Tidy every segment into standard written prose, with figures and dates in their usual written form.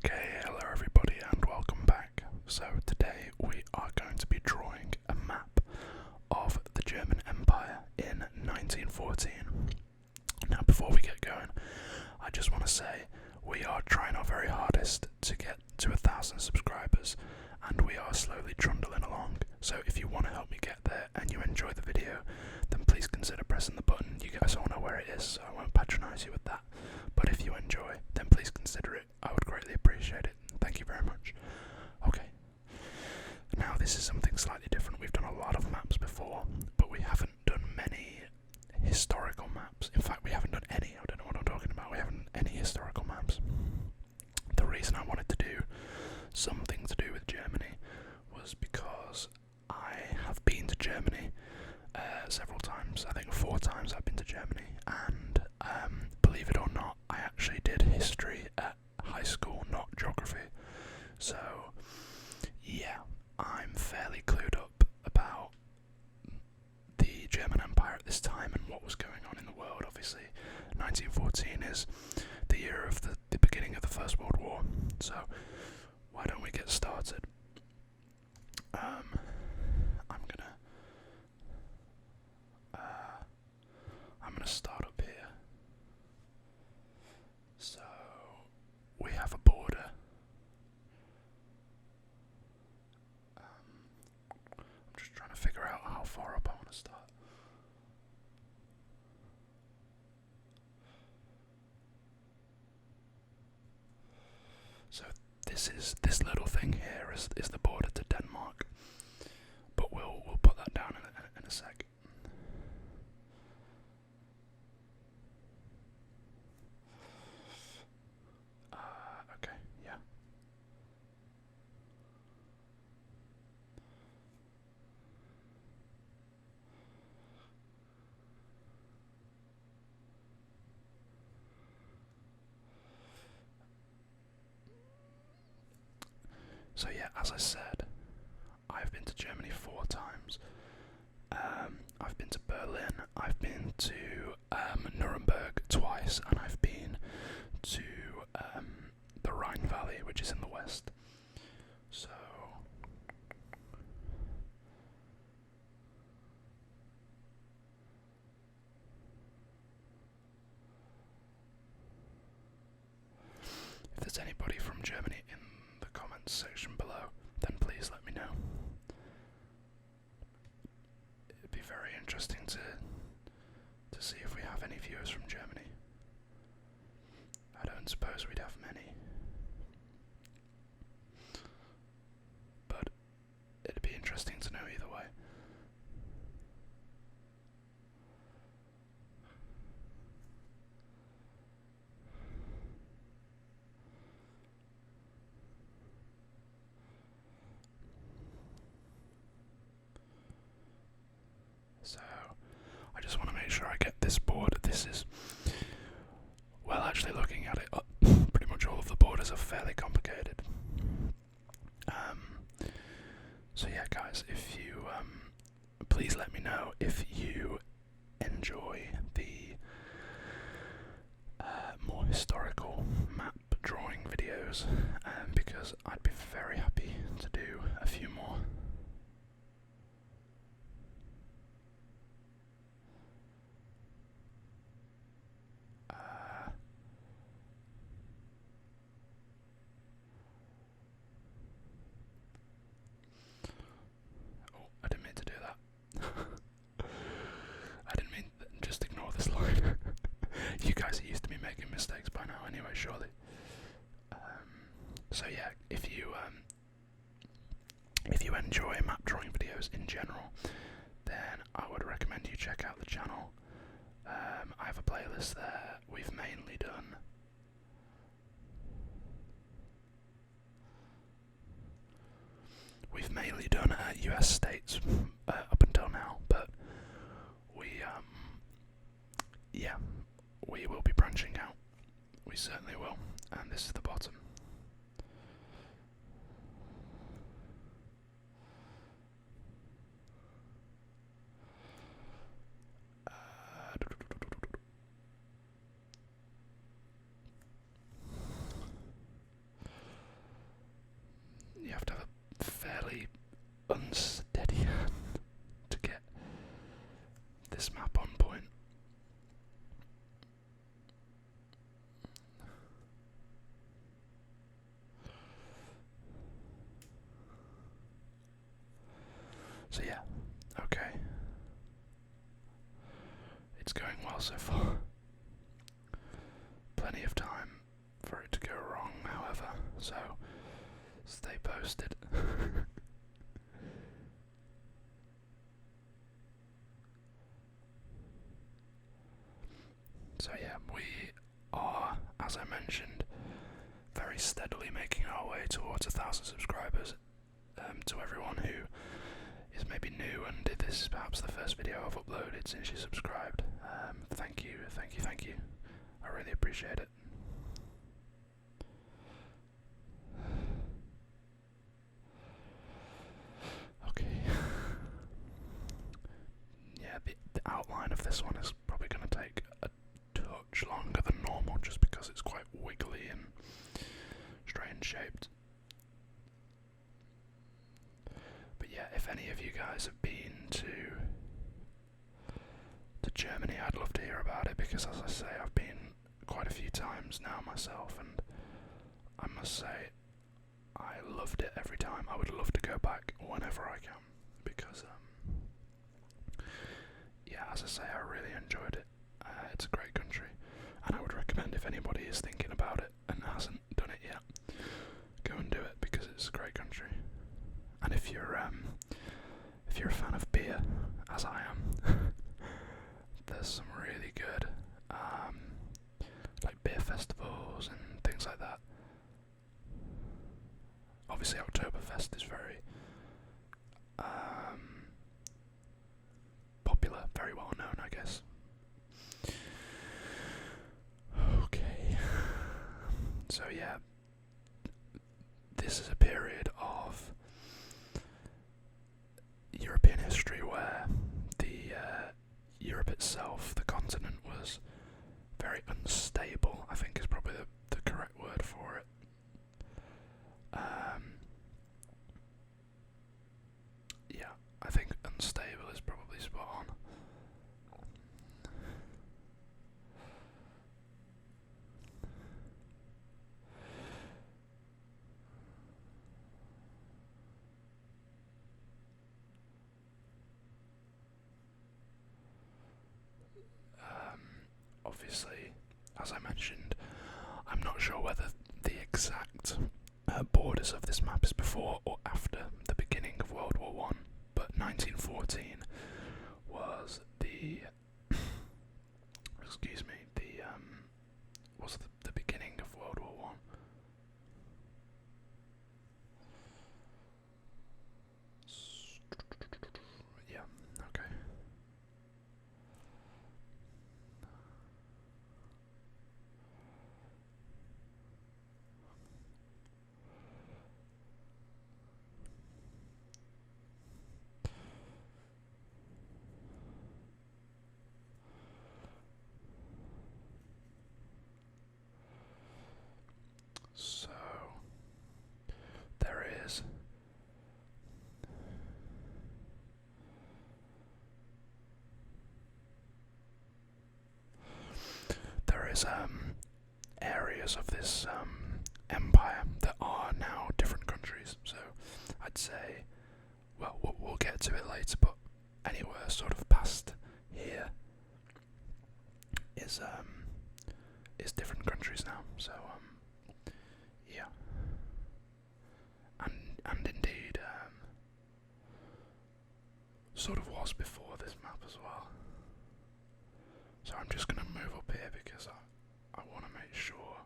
Okay, hello everybody and welcome back. So today we are going to be drawing a map of the German Empire in 1914. Now before we get going, I just want to say we are trying our very hardest to get to 1,000 subscribers and we are slowly trundling along. So if you want to help me get there and you enjoy the video, then please consider pressing the button. You guys all know where it is, so I won't patronise you with that. But if you enjoy, then please consider it. I would greatly appreciate it. Thank you very much. Okay. Now this is something slightly different. We've done a lot of maps before, but we haven't done many historical maps. In fact, we haven't done any. I don't know what I'm talking about. We haven't done any historical maps. The reason I wanted to do something to do with Germany was because I have been to Germany several times. I think 4 times I've been to Germany, and believe it or not, I actually did history at high school, not geography. So yeah, I'm fairly clued up about the German Empire at this time and what was going on in the world. Obviously 1914 is the year of the beginning of the First World War, so why don't we get started? I'm gonna start up here. So we have a border. I'm just trying to figure out how far up I want to start. So this little thing here is the border to Denmark, but we'll put that down in a sec. Okay, yeah. So yeah, as I said, I've been to Germany 4 times. I've been to Berlin, I've been to Nuremberg twice, and I've been to the Rhine Valley, which is in the west. So if there's anybody from Germany in the comments section below, then please let me know. It'd be very interesting to see if we have any viewers from Germany. I don't suppose we'd have many, but it'd be interesting to know either way. So I just want to make sure I get this board. This is, well, actually looking at it, pretty much all of the borders are fairly complicated. So yeah, guys, if you please let me know if you enjoy the more historical map drawing videos, because I'd be very happy to do a few more. I didn't mean to do that. I didn't mean just ignore this line. You guys are used to me making mistakes by now anyway, surely. So yeah, if you enjoy map drawing videos in general, then I would recommend you check out the channel. I have a playlist there. We've mainly done US states up until now, but we will be branching out. We certainly will, and this is the bottom. well so far. Plenty of time for it to go wrong, however, so stay posted. So yeah, we are, as I mentioned, very steadily making our way towards 1,000 subscribers. To everyone who is maybe new and this is perhaps the first video I've uploaded since you subscribed, thank you, thank you, thank you. I really appreciate it. Okay. Yeah, the outline of this one is probably going to take a touch longer than normal just because it's quite wiggly and strange shaped. But yeah, if any of you guys have been to Germany, I'd love to hear about it because, as I say, I've been quite a few times now myself, and I must say I loved it every time. I would love to go back whenever I can because, yeah, as I say, I really enjoyed it. It's a great country, and I would recommend if anybody is thinking about it and hasn't done it yet, go and do it because it's a great country. And if you're a fan of beer, as I am, there's some really good like beer festivals and things like that. Obviously, Oktoberfest is very popular, very well known, I guess. Okay, so yeah, this is a period of European history where the Europe itself, the continent, was very unstable, I think is probably the correct word for it. Yeah, I think unstable is probably spot on. Obviously, as I mentioned, I'm not sure whether the exact borders of this map is before or after the beginning of World War One, but 1914 was the excuse me, was the beginning of World War One. Yeah, okay. So there is areas of this empire that are now different countries. So I'd say, well, we'll get to it later, but anywhere sort of past here is different countries now. So yeah, and indeed sort of was before this map as well. So I'm just going to move up here because I want to make sure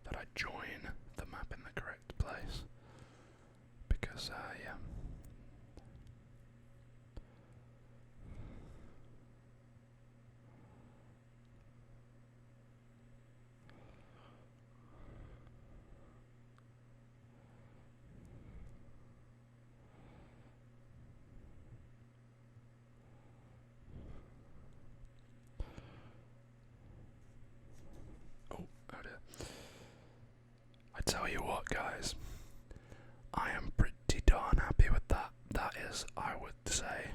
that I join the map in the correct place. Because, yeah. I tell you what, guys, I am pretty darn happy with that. That is, I would say,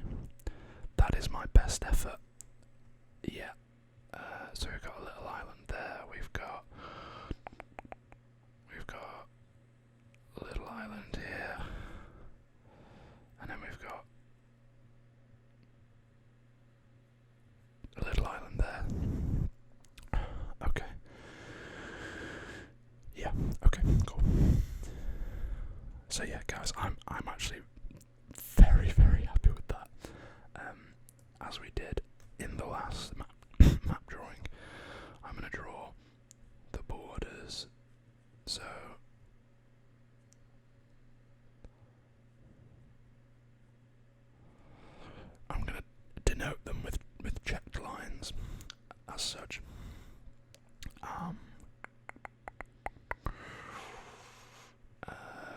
that is my best effort. Yeah. So we've got a little island there. We've got a little island here, and then we've got a little island there. Yeah. Okay. Cool. So yeah, guys, I'm actually very happy with that. As we did in the last map drawing, I'm gonna draw the borders. So I'm gonna denote them with checked lines as such.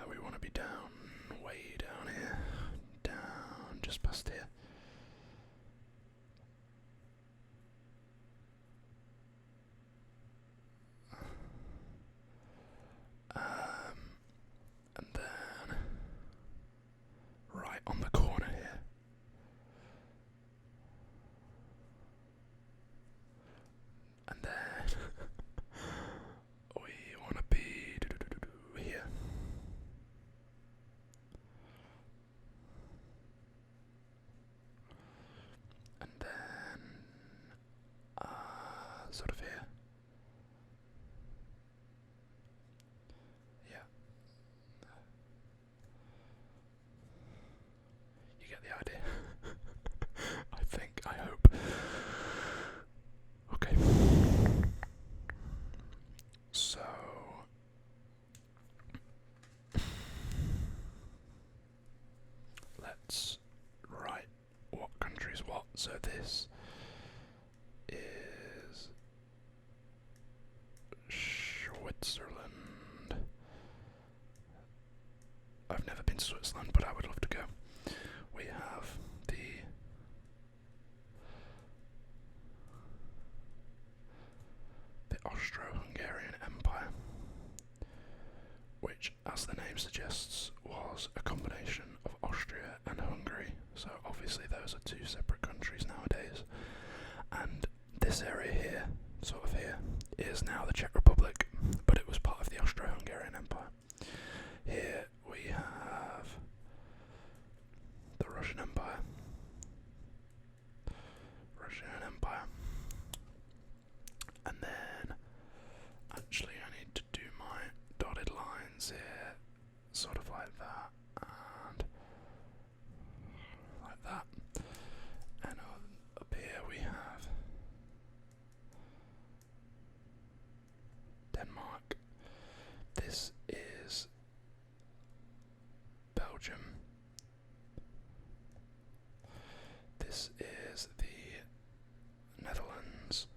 We want to be down, way down here, down just past here. And then right on the corner here. And then we want to be here. And then sort of here. Yeah. You get the idea. I hope. Okay. So let's write what country's what. So this is Switzerland. I've never been to Switzerland, but I would love to go. We have the Austro-Hungarian Empire, which, as the name suggests, was a combination of Austria and Hungary. So obviously those are two separate countries nowadays. And this area here, sort of here, is now the Czech Republic, but it was part of the Austro-Hungarian Empire. Here we have the Russian Empire. And then, actually I need to do my dotted lines here, sort of like that, and like that. And up here we have Denmark. This is Belgium. This is the Netherlands.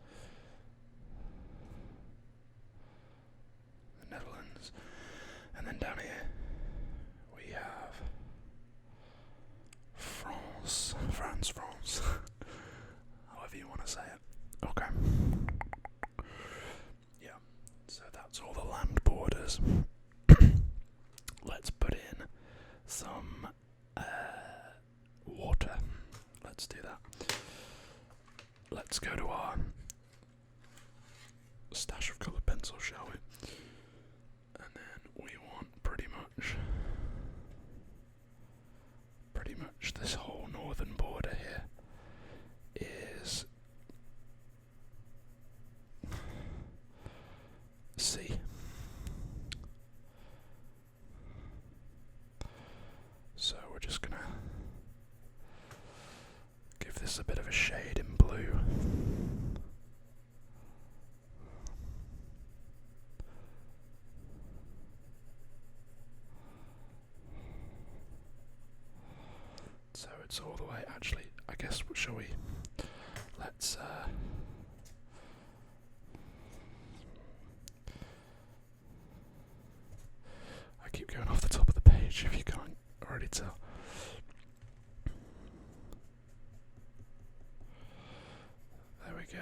And then down here we have France. However you want to say it. Okay. Yeah. So that's all the land borders. Let's put in some water. Let's do that. Let's go to our stash of coloured pencils, shall we? And then we want pretty much this whole northern border here is sea. So we're just gonna give this a bit of a shade in blue. So it's all the way, actually, I guess, shall we, let's, I keep going off the top of the page if you can't already tell. There we go.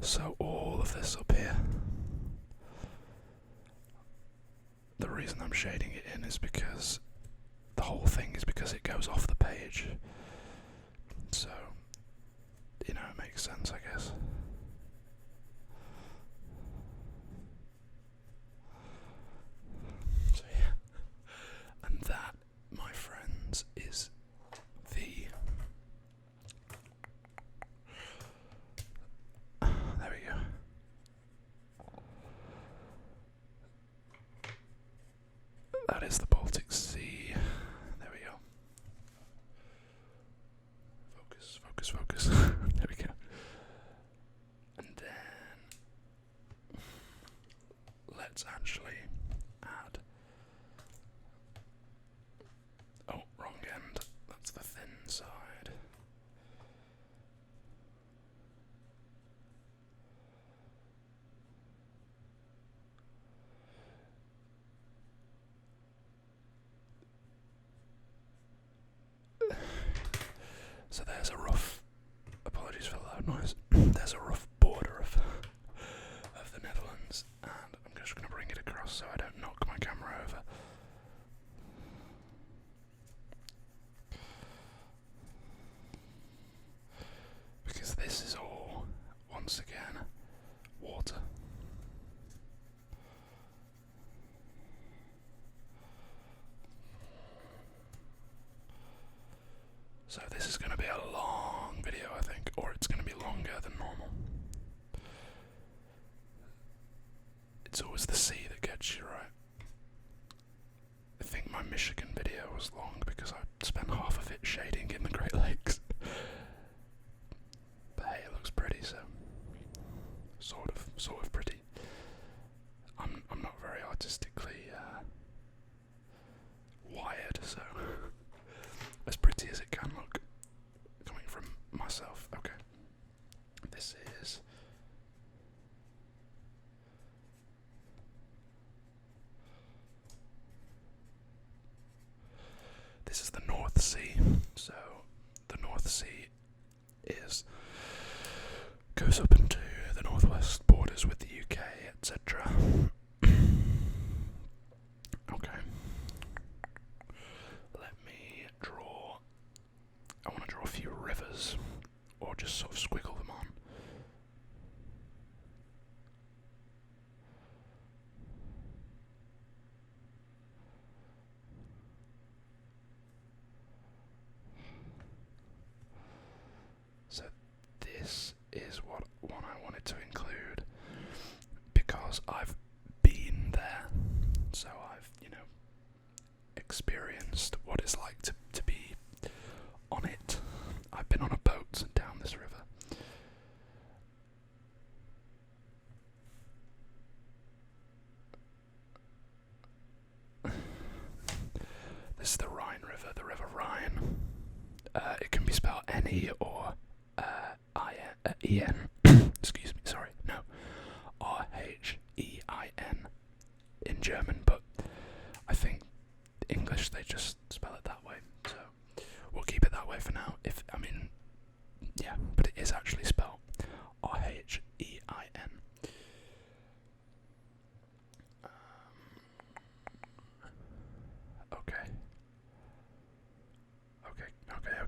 So all of this up here, the reason I'm shading it in is because the whole thing is because it goes off the page. So, you know, it makes sense, I guess. actually add. Oh, wrong end. That's the thin side. So there's a rough, apologies for the loud noise, there's a rough border of the Netherlands, and I'm just going to bring it across so I don't knock my camera over. Because this is all, once again, water. So this is going to be a long video, I think, or it's going to be longer than normal. It's always the sea that gets you, right? I think my Michigan video was long because I spent half of it shading in the Great Lakes. But hey, it looks pretty, so sort of pretty. I'm not very artistically wired, so as pretty as it can look, coming from myself. Okay, this is the North Sea. So the North Sea goes up into the northwest borders with the UK, etc. Okay. Let me draw. I want to draw a few rivers, or just sort of squiggle them on. So this is what one I wanted to include because I've been there, so I've, experienced what it's like to be on it. I've been on a boat down this river. This is the Rhine River, the River Rhine. It can be spelled N-E or E-N. Excuse me, sorry, no. R-H-E-I-N in German, but I think English they just spell it that way, so we'll keep it that way for now. But it is actually spelled R-H-E-I-N.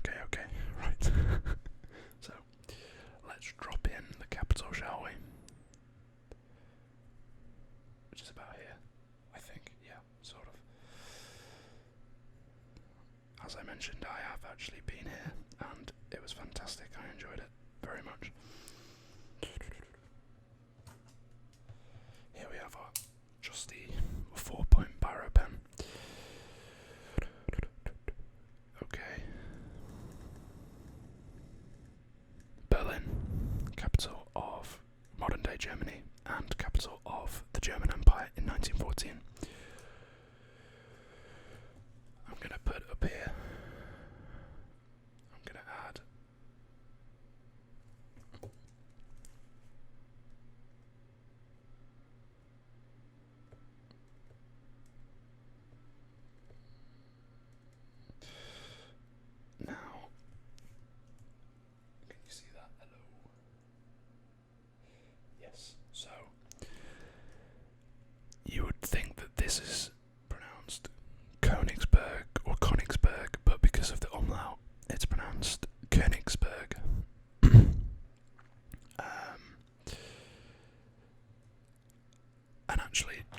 Okay, right. So, let's drop in the capital, shall we? Which is about here, I think, yeah, sort of. As I mentioned, I have actually been here, and it was fantastic. I enjoyed it very much. Here we have our trusty 4-point biro pen. Okay. Berlin, capital of modern-day Germany, and capital of the German Empire in 1914. I'm going to put up here, I'm going to add now, can you see that? Hello. Yes, so you would think that this is pronounced Königsberg or Königsberg, but because of the umlaut, it's pronounced Königsberg. And actually, I've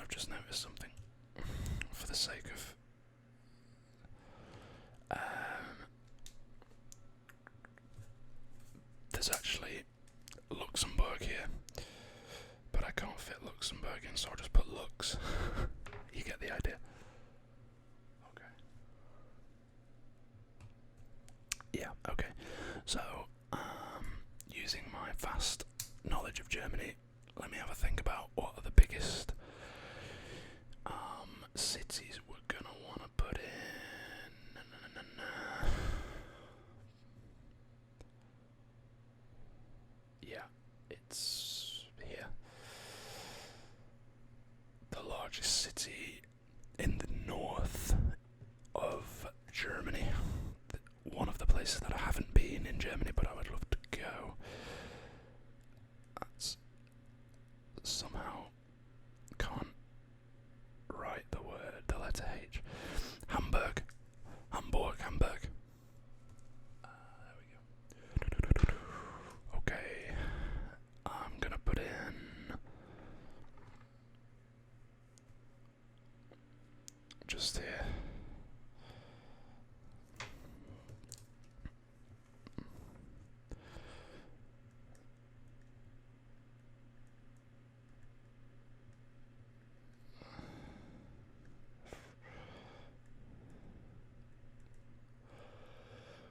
just noticed something, for the sake of there's actually Luxembourg here, but I can't fit Luxembourg in, so I'll just put Lux. You get the idea. Okay. Yeah, okay. So, using my vast knowledge of Germany, let me have a think about what are the biggest largest city in the north of Germany. One of the places that I haven't been in Germany, but I would love to go. That's somehow can't write the letter H. Hamburg. There we go. Okay, I'm gonna put in just here.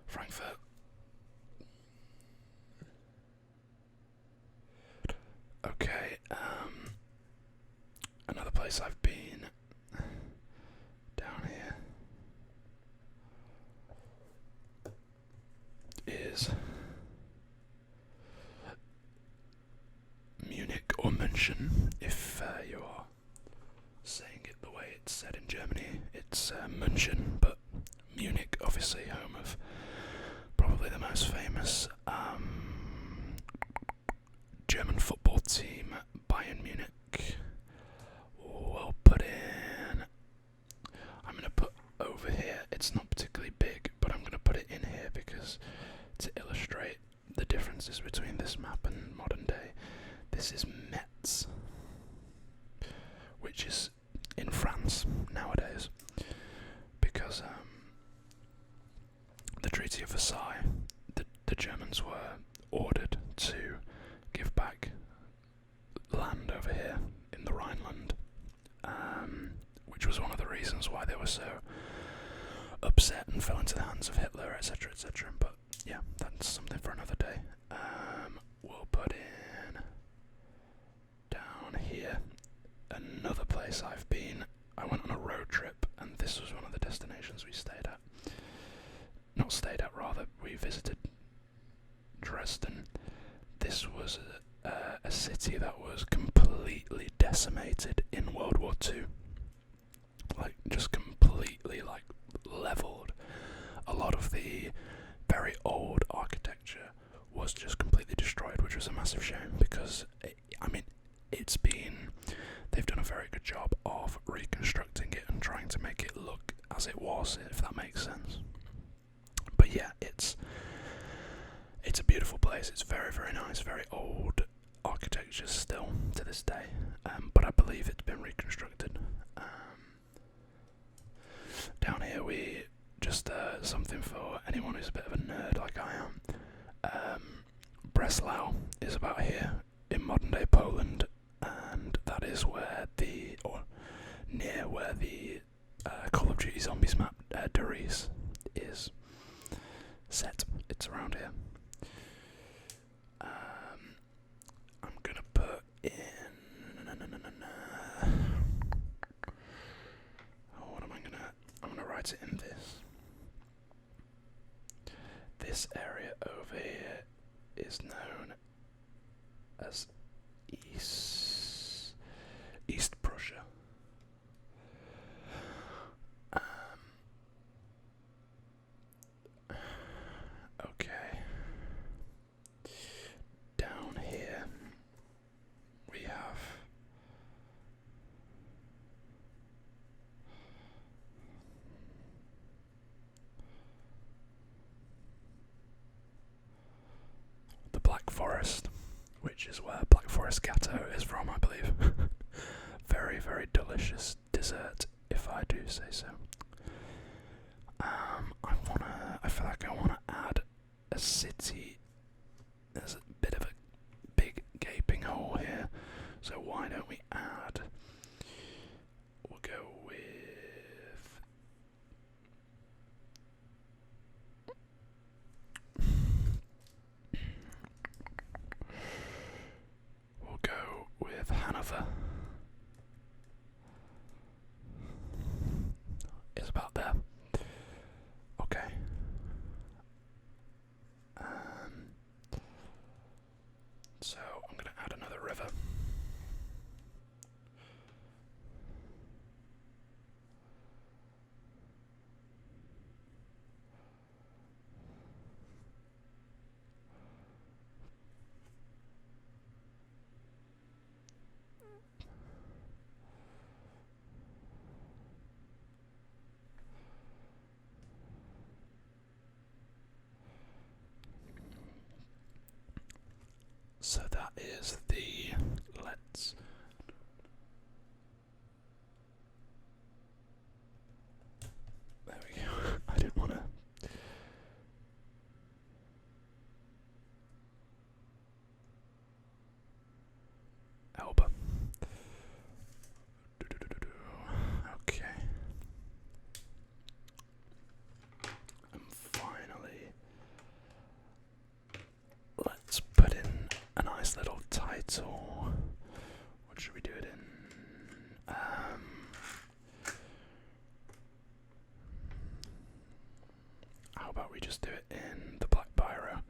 Frankfurt. Okay, another place I've been down here is Munich or München, if you are saying it the way it's said in Germany. It's München, but Munich, obviously home of probably the most famous German football team, Bayern Munich. We'll put in, I'm going to put over here, it's not particularly big, but I'm going to put it in here because to illustrate the differences between this map and modern day. This is Metz, which is in France nowadays, because the Treaty of Versailles, the Germans were ordered to give back land over here in the Rhineland, which was one of the reasons why they were so upset and fell into the hands of Hitler, etc., etc. But yeah, that's something for another day. We'll put in down here another place I've been. I went on a road trip, and this was one of the destinations we stayed at. Not stayed at, rather, we visited Dresden. This was a city that was completely decimated in World War II. Like, just completely, like, leveled. A lot of the very old architecture was just completely destroyed, which was a massive shame because, they've done a very good job of reconstructing it and trying to make it look as it was, if that makes sense. But yeah, it's a beautiful place. It's very, very nice, very old architecture still to this day, but I believe it's been reconstructed. Down here we just something for anyone who's a bit of a nerd like I am. Breslau is about here in modern day Poland, and that is near where the Call of Duty Zombies map Der Riese is set. It's around here. I'm gonna put in. What am I gonna? I'm gonna write it in this. This area over here is known as East Prussia. Okay. Down here we have the Black Forest, which is where Black Forest Gatto is from, I believe. Very, very delicious dessert, if I do say so. I feel like I wanna add a city. There's a bit of a big gaping hole here, so why don't we add? We'll go with. We'll go with Hanover. It's about there. Okay. do it in the Black Biro.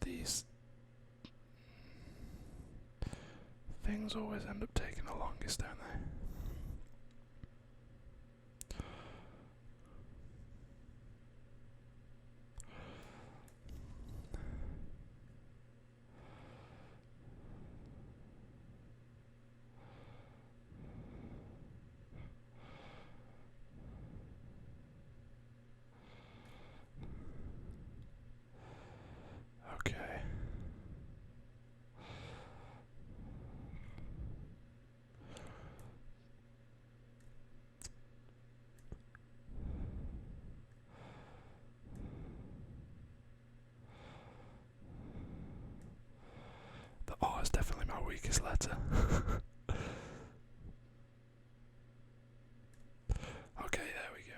These things always end up taking the longest, don't they? Okay. The R is definitely my weakest letter. Okay, there we go.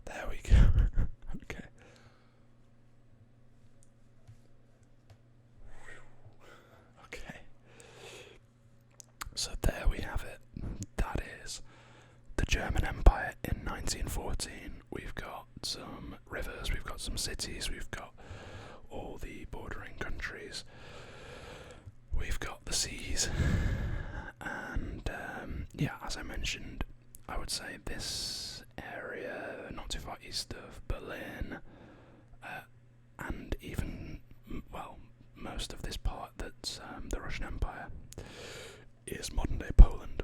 There we go. Okay. Okay. So there we have it. That is the German Empire in 1914. We've got some rivers, we've got some cities, we've got all the bordering countries, we've got the seas, and yeah, as I mentioned, I would say this area, not too far east of Berlin, and even, well, most of this part that's the Russian Empire, is modern-day Poland.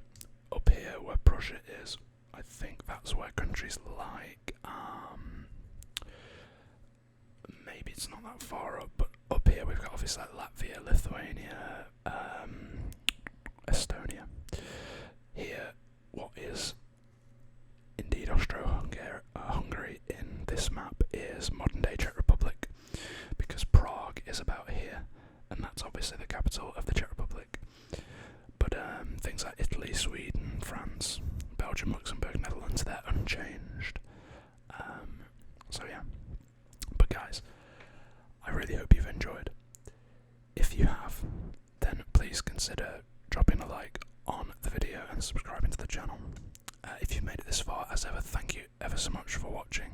Up here, where Prussia is, I think that's where countries like, maybe it's not that far up, but up here we've got obviously like Latvia, Lithuania, Estonia. Here, what is indeed Austro-Hungary in this map is modern-day Czech Republic, because Prague is about here, and that's obviously the capital of the Czech Republic. But things like Italy, Sweden, France, Belgium, Luxembourg, Netherlands, they're unchanged. So yeah. But guys, I really hope you've enjoyed. If you have, then please consider dropping a like on the video and subscribing to the channel. If you've made it this far, as ever, thank you ever so much for watching,